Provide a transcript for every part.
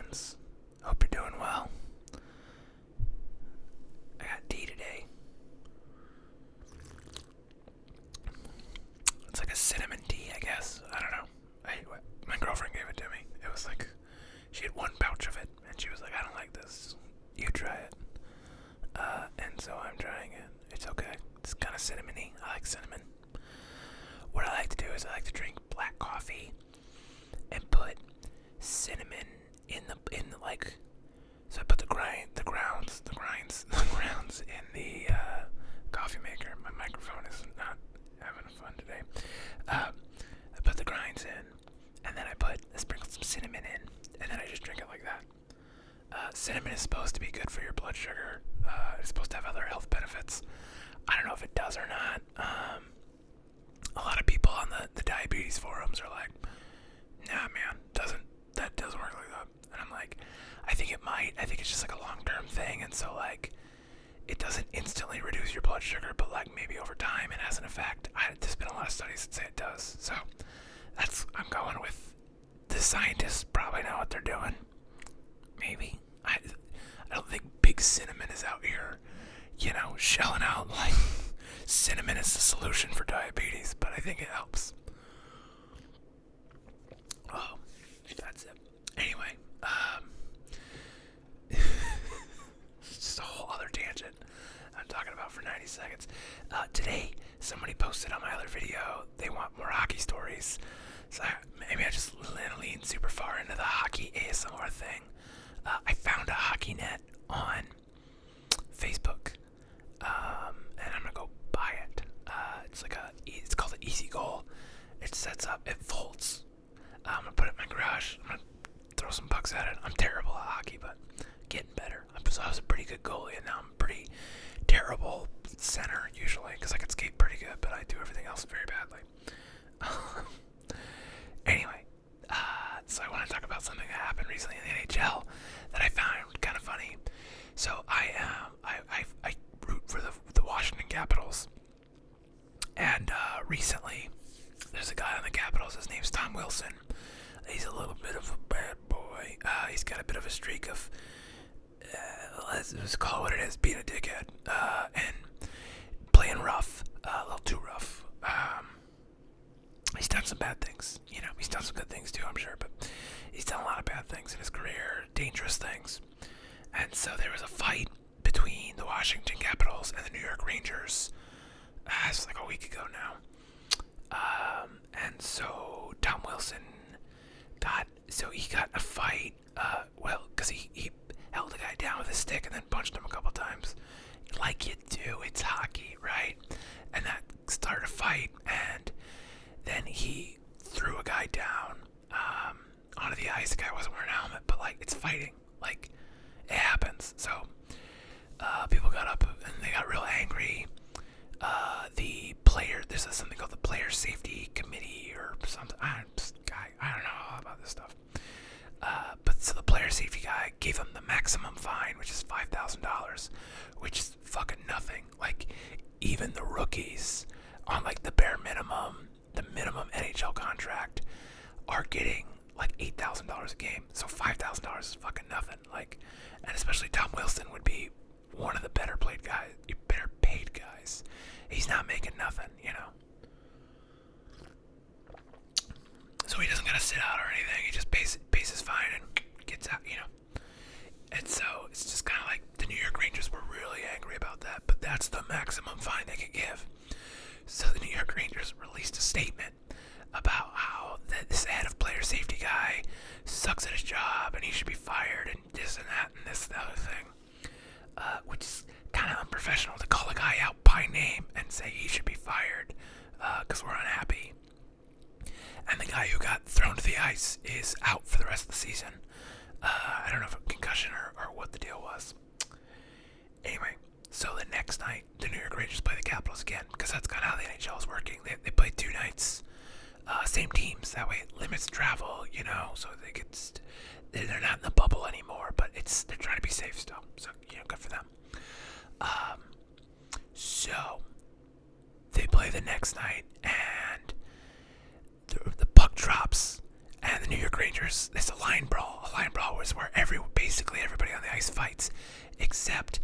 friends. Hope you're doing well. I got tea today. It's like a cinnamon tea, I guess. I don't know. My girlfriend gave it to me. It was like, she had one pouch of it, and she was like, I don't like this. You try it. And so I'm trying it. It's okay. It's kind of cinnamony. I like cinnamon. What I like to do is I like to drink black coffee and put cinnamon in the like. So I put the grounds in the coffee maker. My microphone is not having fun today. I put the grinds in, and then I sprinkle some cinnamon in, and then I just drink it like that. Cinnamon is supposed to be good for your blood sugar. It's supposed to have other health benefits. I don't know if it does or not. A lot of people on the diabetes forums are like, nah, man, that doesn't work like that. And I'm like, I think it might. I think it's just like a long-term thing, and so like, it doesn't instantly reduce your blood sugar, but like maybe over time it has an effect. There's been a lot of studies that say it does. So I'm going with the scientists probably know what they're doing. Maybe. I don't think Big Cinnamon is out here, shelling out like cinnamon is the solution for diabetes, but I think it helps. Oh, that's it. Anyway, it's just a whole other tangent I'm talking about for 90 seconds. Today, somebody posted on my other video, they want more hockey stories. So maybe I just lean super far into the hockey ASMR thing. I found a hockey net on Facebook, and I'm gonna go buy it. It's called an Easy Goal. It sets up, it folds. I'm gonna put it in my garage. I'm gonna throw some pucks at it. I'm terrible at hockey, but getting better. So I was a pretty good goalie, and now I'm pretty terrible center usually, because I can skate pretty good, but I do everything else very badly. Anyway, so I want to talk about something that happened recently in the NHL that I found kind of funny. So I root for the Washington Capitals, and recently there's a guy on the Capitals. His name's Tom Wilson. He's a little bit of a bad boy. He's got a bit of a streak of let's just call it what it is, being a dickhead, and playing rough, a little too rough. He's done some bad things, he's done some good things too, I'm sure, but he's done a lot of bad things in his career, dangerous things. And so there was a fight between the Washington Capitals and the New York Rangers. It's like a week ago now. And so Tom Wilson got in a fight, because he held the guy down with a stick and then punched him a couple times. Like you do, it's hockey, right? And that started a fight, and then he threw a guy down onto the ice. The guy wasn't wearing a helmet, but like, it's fighting. Like, it happens. So people got up and they got real angry. There's something called the Player Safety Committee or something. I don't know all about this stuff. But so the Player Safety guy gave him the maximum fine, which is $5,000, which is fucking nothing. Like, even the rookies on like the bare minimum, the minimum NHL contract, are getting like $8,000 a game. So $5,000 is fucking nothing. Like, and especially Tom Wilson would be one of the better paid guys. He's not making nothing, So he doesn't gotta sit out or anything. He just pays his fine and gets out, And so it's just kind of like the New York Rangers were really angry about that, but that's the maximum fine they could give. So the New York Rangers released a statement about how this head of player safety guy sucks at his job and he should be fired and this and that and this and the other thing, which is kind of unprofessional to call a guy out by name and say he should be fired because we're unhappy. And the guy who got thrown to the ice is out for the rest of the season. I don't know if it was a concussion or what the deal was. Anyway, so the next night, the New York Rangers play the Capitals again, because that's kind of how the NHL is working. They play 2 nights, same teams. That way it limits travel, so they're not in the bubble anymore, but they're trying to be safe still. So, good for them. So they play the next night, and the puck drops, and the New York Rangers, it's a line brawl, a line brawl was where basically everybody on the ice fights, except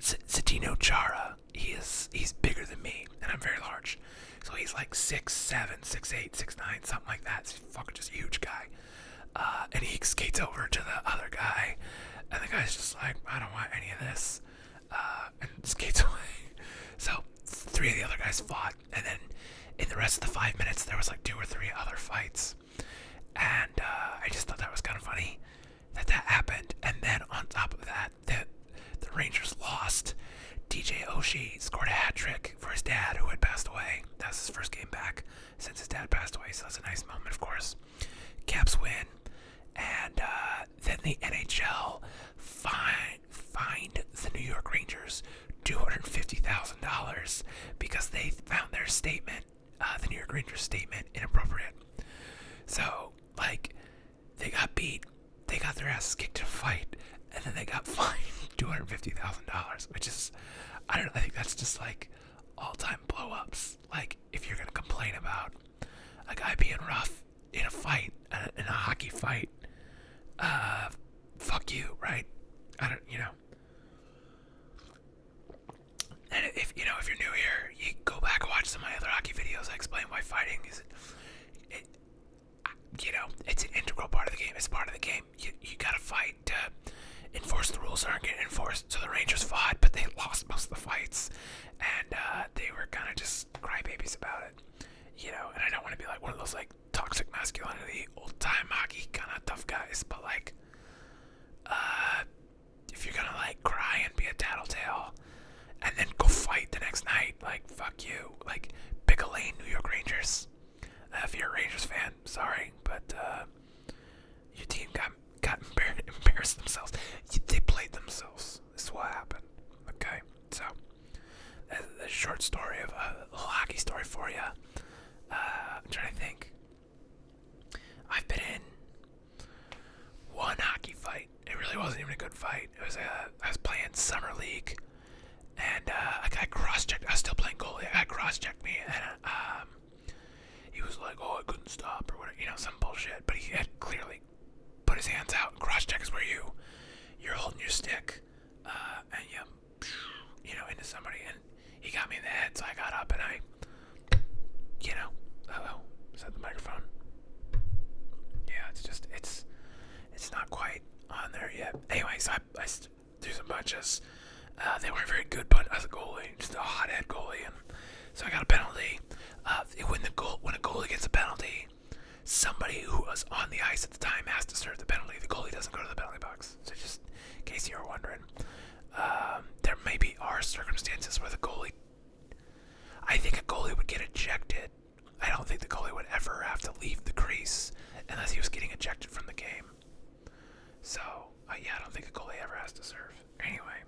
Satino Chara. He's bigger than me, and I'm very large. So he's like 6'7", 6'8", 6'9", something like that. He's fucking just a huge guy. And he skates over to the other guy, and the guy's just like, I don't want any of this, and skates away. So 3 of the other guys fought, and then in the rest of the 5 minutes, there was like 2 or 3 other fights. And I just thought that was kind of funny that happened. And then on top of that, the Rangers lost. DJ Oshie scored a hat trick for his dad, who had passed away. That was his first game back since his dad passed away, so that's a nice moment, of course. Caps win, and then the NHL fined the New York Rangers $250,000 because they found their statement, the New York Rangers statement, inappropriate. So, like, they got beat, they got their asses kicked in a fight, and then they got fined $250,000, which is, I don't know, I think that's just like all-time blow-ups. Like, if you're gonna complain about a guy being rough in a fight, in a hockey fight, fuck you, right? I don't, And if you're new here, you go back and watch some of my other hockey videos. I explain why fighting is, it's an integral part of the game. It's part of the game. You gotta fight to enforce the rules that aren't getting enforced. So the Rangers fought, but they lost most of the fights, and they were kind of just crybabies about it, And I don't want to be like one of those like toxic masculinity, old time hockey kind of tough guys, but like, if you're gonna like cry and be a tattletale, and then go fight the next night, like fuck you, like pick a lane, New York Rangers. If you're a Rangers fan, sorry, but your team got embarrassed themselves. They played themselves. This is what happened. Okay, so that's a short story of a little hockey story for you. I'm trying to think. I've been in one hockey fight. It really wasn't even a good fight. It was I was playing summer league, and a guy cross-checked. I was still playing goalie. A guy cross-checked me, and he was like, "Oh, I couldn't stop," or whatever, some bullshit. But he had clearly put his hands out. And cross-check is where you're holding your stick, and into somebody, and he got me in the head. So I got up and I, oh, is that the microphone? Yeah, it's not quite on there yet. Anyway, so I threw some punches. They weren't very good, but as a goalie, just a hothead goalie, and so I got a penalty. When a goalie gets a penalty, somebody who was on the ice at the time has to serve the penalty. The goalie doesn't go to the penalty box. So just in case you were wondering, there maybe are circumstances where I think a goalie would get ejected. I don't think the goalie would ever have to leave the crease unless he was getting ejected from the game. So, yeah, I don't think a goalie ever has to serve. Anyway,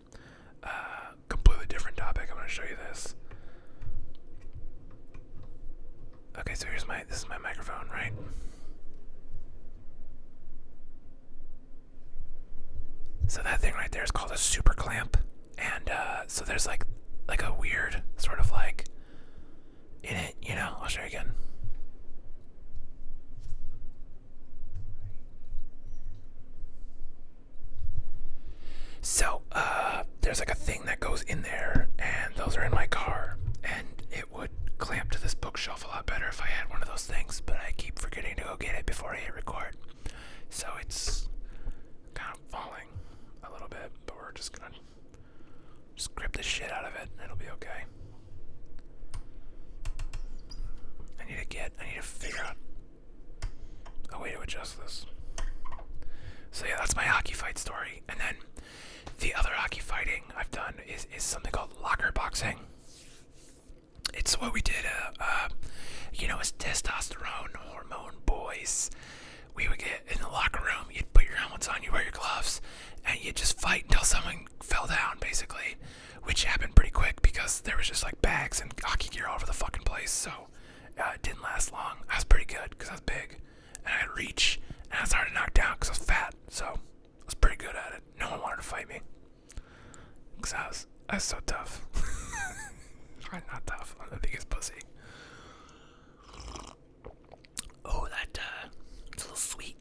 completely different topic. I'm going to show you this. Okay, so this is my microphone, right? So that thing right there is called a super clamp, and so there's like a weird sort of like in it, I'll show you again. So there's like a thing that goes in there, and those are in my car, and it would clamp to this bookshelf a lot better if I had one of those things, but I keep forgetting to go get it before I hit record. So it's kind of falling a little bit, but we're just gonna grip the shit out of it and it'll be okay. I need to figure out a way to adjust this. So yeah, that's my hockey fight story. And then the other hockey fighting I've done is something called locker boxing. It's what we did, as testosterone hormone boys. We would get in the locker room, you'd put your helmets on, you wear your gloves, and you'd just fight until someone fell down, basically. Which happened pretty quick because there was just like bags and hockey gear all over the fucking place, so it didn't last long. I was pretty good because I was big, and I had reach, and I was hard to knock down because I was fat, so I was pretty good at it. No one wanted to fight me because I was so tough. I'm not tough. I'm the biggest pussy. Oh, it's a little sweet.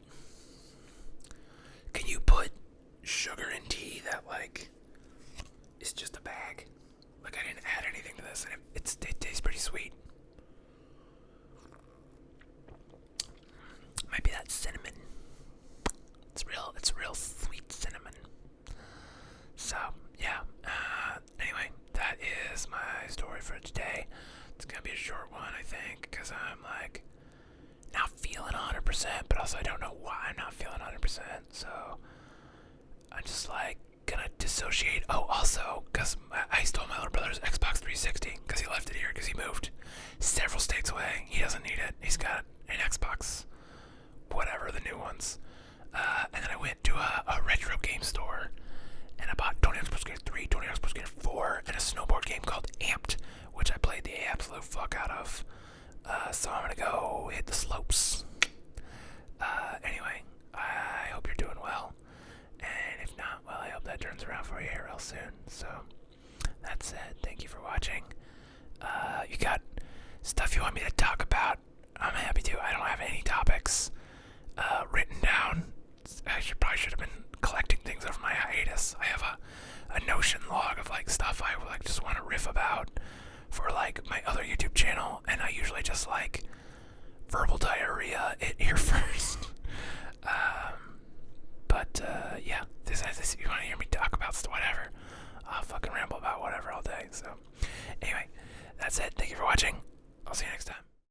cinnamon. It's real sweet cinnamon. So, yeah. Anyway, that is my story for today. It's gonna be a short one, I think, because I'm like not feeling 100%, but also I don't know why I'm not feeling 100%. So I'm just like gonna dissociate. Oh, also, because I stole my little brother's Xbox 360 because he left it here because he moved several states away. He doesn't need it. He's got an Xbox, whatever, the new ones. And then I went to a retro game store and I bought Tony Hawk's Pro Skater 3, Tony Hawk's Pro Skater 4, and a snowboard game called Amped, which I played the absolute fuck out of. So I'm gonna go hit the slopes. Anyway, I hope you're doing well. And if not, well, I hope that turns around for you here real soon. So, that's it. Thank you for watching. You got stuff you want me to talk about? I'm happy to. I don't have any topics written down. I probably should have been collecting things over my hiatus. I have a Notion log of like stuff I like just want to riff about for like my other YouTube channel, and I usually just like verbal diarrhea it here for